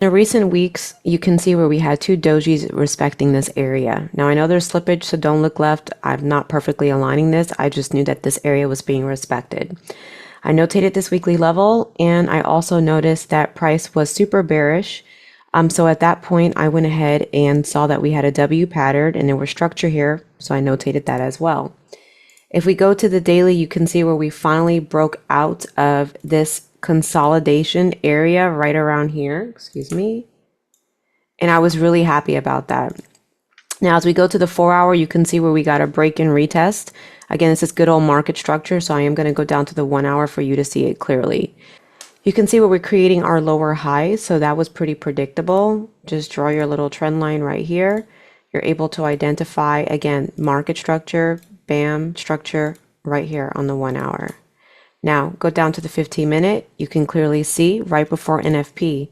In recent weeks, you can see where we had two dojis respecting this area. Now I know there's slippage, so don't look left. I'm not perfectly aligning this. I just knew that this area was being respected. I notated this weekly level, and I also noticed that price was super bearish. So at that point, I went ahead and saw that we had a W pattern and there was structure here. So I notated that as well. If we go to the daily, you can see where we finally broke out of this consolidation area right around here, excuse me. And I was really happy about that. Now, as we go to the 4 hour, you can see where we got a break and retest. Again, this is good old market structure, so I am going to go down to the 1 hour for you to see it clearly. You can see where we're creating our lower highs, so that was pretty predictable. Just draw your little trend line right here. You're able to identify, again, market structure, bam, structure right here on the 1 hour. Now, go down to the 15-minute. You can clearly see right before NFP,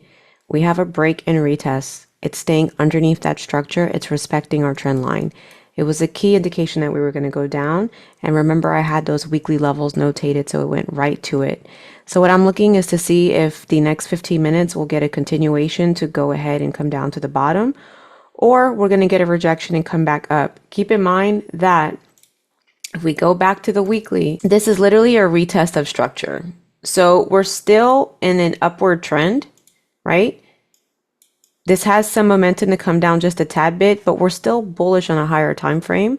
we have a break and retest. It's staying underneath that structure. It's respecting our trend line. It was a key indication that we were going to go down. And remember, I had those weekly levels notated, so it went right to it. So what I'm looking is to see if the next 15 minutes will get a continuation to go ahead and come down to the bottom, or we're going to get a rejection and come back up. Keep in mind that if we go back to the weekly, this is literally a retest of structure. So we're still in an upward trend, right? This has some momentum to come down just a tad bit, but we're still bullish on a higher time frame.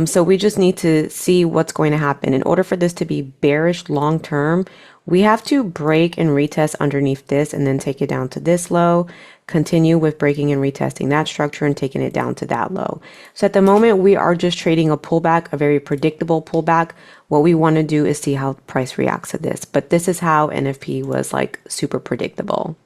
So we just need to see what's going to happen. In order for this to be bearish long term, we have to break and retest underneath this and then take it down to this low, continue with breaking and retesting that structure and taking it down to that low. So at the moment, we are just trading a pullback, a very predictable pullback. What we want to do is see how price reacts to this. But this is how NFP was like super predictable.